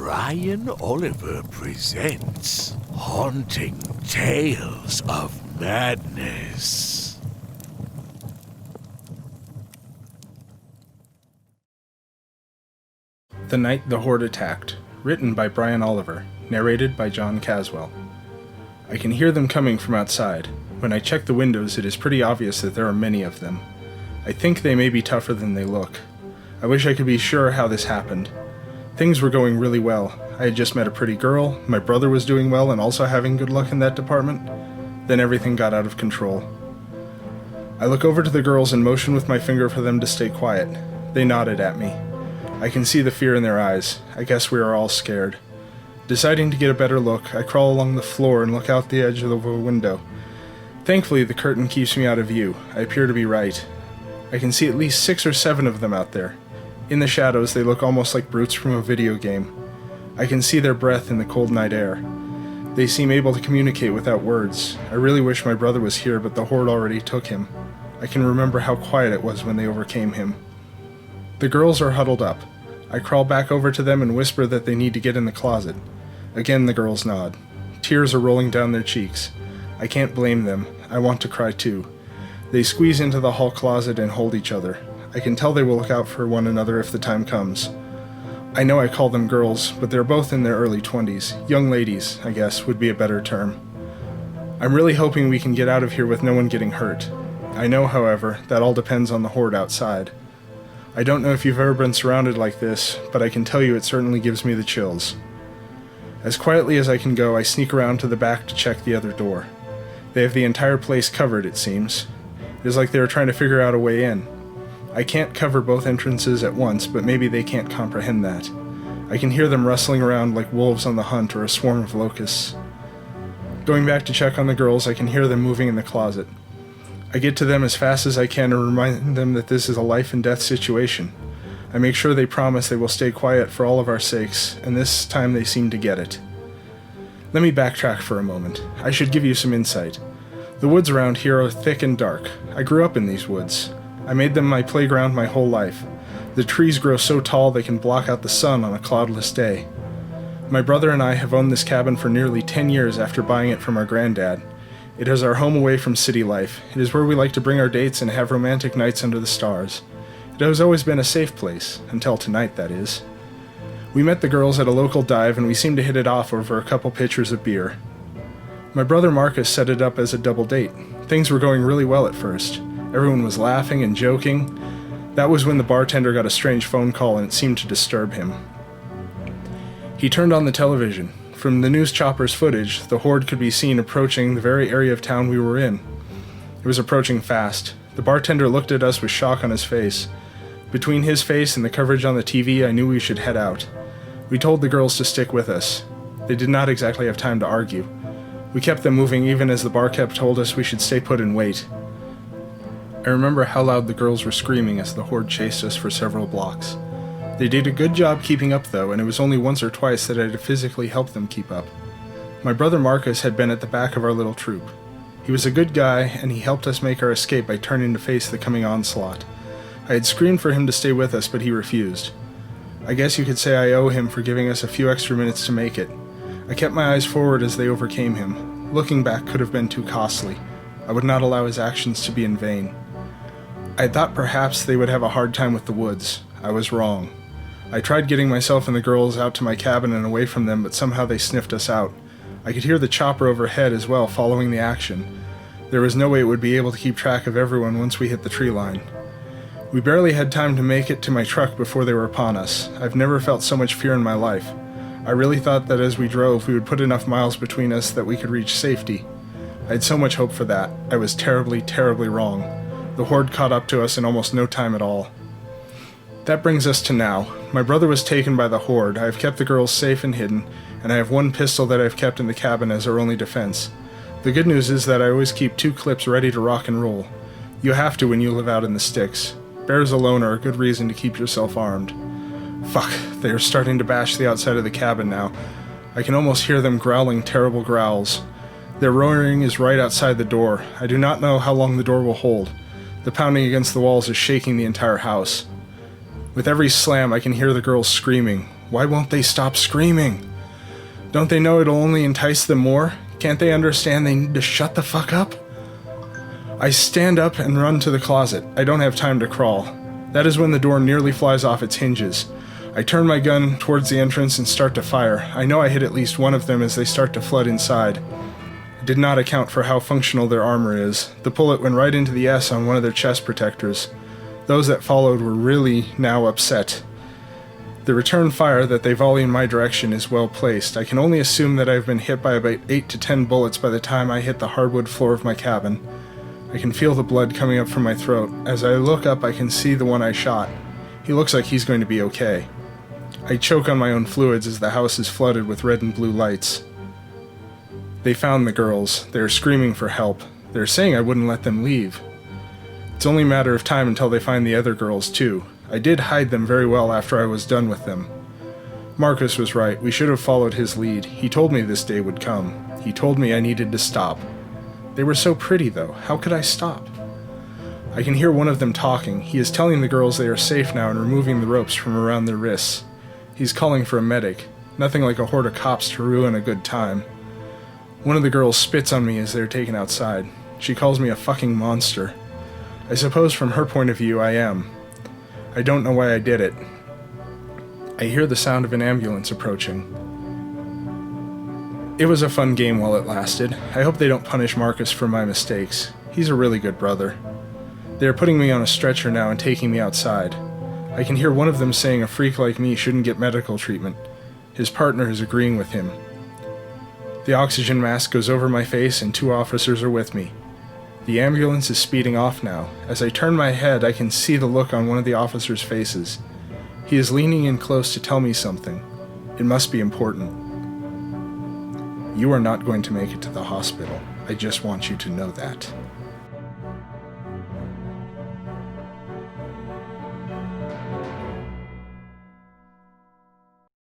Brian Oliver presents Haunting Tales of Madness. The Night the Horde Attacked, written by Brian Oliver, narrated by John Caswell. I can hear them coming from outside. When I check the windows, it is pretty obvious that there are many of them. I think they may be tougher than they look. I wish I could be sure how this happened. Things were going really well. I had just met a pretty girl, my brother was doing well and also having good luck in that department. Then everything got out of control. I look over to the girls and motion with my finger for them to stay quiet. They nodded at me. I can see the fear in their eyes. I guess we are all scared. Deciding to get a better look, I crawl along the floor and look out the edge of the window. Thankfully, the curtain keeps me out of view. I appear to be right. I can see at least 6 or 7 of them out there. In the shadows, they look almost like brutes from a video game. I can see their breath in the cold night air. They seem able to communicate without words. I really wish my brother was here, but the Horde already took him. I can remember how quiet it was when they overcame him. The girls are huddled up. I crawl back over to them and whisper that they need to get in the closet. Again, the girls nod. Tears are rolling down their cheeks. I can't blame them. I want to cry too. They squeeze into the hall closet and hold each other. I can tell they will look out for one another if the time comes. I know I call them girls, but they're both in their early 20s. Young ladies, I guess, would be a better term. I'm really hoping we can get out of here with no one getting hurt. I know, however, that all depends on the Horde outside. I don't know if you've ever been surrounded like this, but I can tell you it certainly gives me the chills. As quietly as I can go, I sneak around to the back to check the other door. They have the entire place covered, it seems. It is like they are trying to figure out a way in. I can't cover both entrances at once, but maybe they can't comprehend that. I can hear them rustling around like wolves on the hunt or a swarm of locusts. Going back to check on the girls, I can hear them moving in the closet. I get to them as fast as I can and remind them that this is a life and death situation. I make sure they promise they will stay quiet for all of our sakes, and this time they seem to get it. Let me backtrack for a moment. I should give you some insight. The woods around here are thick and dark. I grew up in these woods. I made them my playground my whole life. The trees grow so tall they can block out the sun on a cloudless day. My brother and I have owned this cabin for nearly 10 years after buying it from our granddad. It is our home away from city life. It is where we like to bring our dates and have romantic nights under the stars. It has always been a safe place, until tonight, that is. We met the girls at a local dive and we seemed to hit it off over a couple pitchers of beer. My brother Marcus set it up as a double date. Things were going really well at first. Everyone was laughing and joking. That was when the bartender got a strange phone call and it seemed to disturb him. He turned on the television. From the news chopper's footage, the Horde could be seen approaching the very area of town we were in. It was approaching fast. The bartender looked at us with shock on his face. Between his face and the coverage on the TV, I knew we should head out. We told the girls to stick with us. They did not exactly have time to argue. We kept them moving even as the barkeep told us we should stay put and wait. I remember how loud the girls were screaming as the Horde chased us for several blocks. They did a good job keeping up though, and it was only once or twice that I had to physically help them keep up. My brother Marcus had been at the back of our little troop. He was a good guy, and he helped us make our escape by turning to face the coming onslaught. I had screamed for him to stay with us, but he refused. I guess you could say I owe him for giving us a few extra minutes to make it. I kept my eyes forward as they overcame him. Looking back could have been too costly. I would not allow his actions to be in vain. I thought perhaps they would have a hard time with the woods. I was wrong. I tried getting myself and the girls out to my cabin and away from them, but somehow they sniffed us out. I could hear the chopper overhead as well, following the action. There was no way it would be able to keep track of everyone once we hit the tree line. We barely had time to make it to my truck before they were upon us. I've never felt so much fear in my life. I really thought that as we drove, we would put enough miles between us that we could reach safety. I had so much hope for that. I was terribly, terribly wrong. The Horde caught up to us in almost no time at all. That brings us to now. My brother was taken by the Horde. I have kept the girls safe and hidden, and I have one pistol that I've kept in the cabin as our only defense. The good news is that I always keep 2 clips ready to rock and roll. You have to when you live out in the sticks. Bears alone are a good reason to keep yourself armed. Fuck, they are starting to bash the outside of the cabin now. I can almost hear them growling terrible growls. Their roaring is right outside the door. I do not know how long the door will hold. The pounding against the walls is shaking the entire house. With every slam, I can hear the girls screaming. Why won't they stop screaming? Don't they know it'll only entice them more? Can't they understand they need to shut the fuck up? I stand up and run to the closet. I don't have time to crawl. That is when the door nearly flies off its hinges. I turn my gun towards the entrance and start to fire. I know I hit at least one of them as they start to flood inside. I did not account for how functional their armor is. The bullet went right into the S on one of their chest protectors. Those that followed were really now upset. The return fire that they volley in my direction is well placed. I can only assume that I have been hit by about 8 to 10 bullets by the time I hit the hardwood floor of my cabin. I can feel the blood coming up from my throat. As I look up, I can see the one I shot. He looks like he's going to be okay. I choke on my own fluids as the house is flooded with red and blue lights. They found the girls. They are screaming for help. They're saying I wouldn't let them leave. It's only a matter of time until they find the other girls, too. I did hide them very well after I was done with them. Marcus was right. We should have followed his lead. He told me this day would come. He told me I needed to stop. They were so pretty, though. How could I stop? I can hear one of them talking. He is telling the girls they are safe now and removing the ropes from around their wrists. He's calling for a medic. Nothing like a horde of cops to ruin a good time. One of the girls spits on me as they're taken outside. She calls me a fucking monster. I suppose from her point of view I am. I don't know why I did it. I hear the sound of an ambulance approaching. It was a fun game while it lasted. I hope they don't punish Marcus for my mistakes. He's a really good brother. They are putting me on a stretcher now and taking me outside. I can hear one of them saying a freak like me shouldn't get medical treatment. His partner is agreeing with him. The oxygen mask goes over my face and 2 officers are with me. The ambulance is speeding off now. As I turn my head, I can see the look on one of the officers' faces. He is leaning in close to tell me something. It must be important. You are not going to make it to the hospital. I just want you to know that.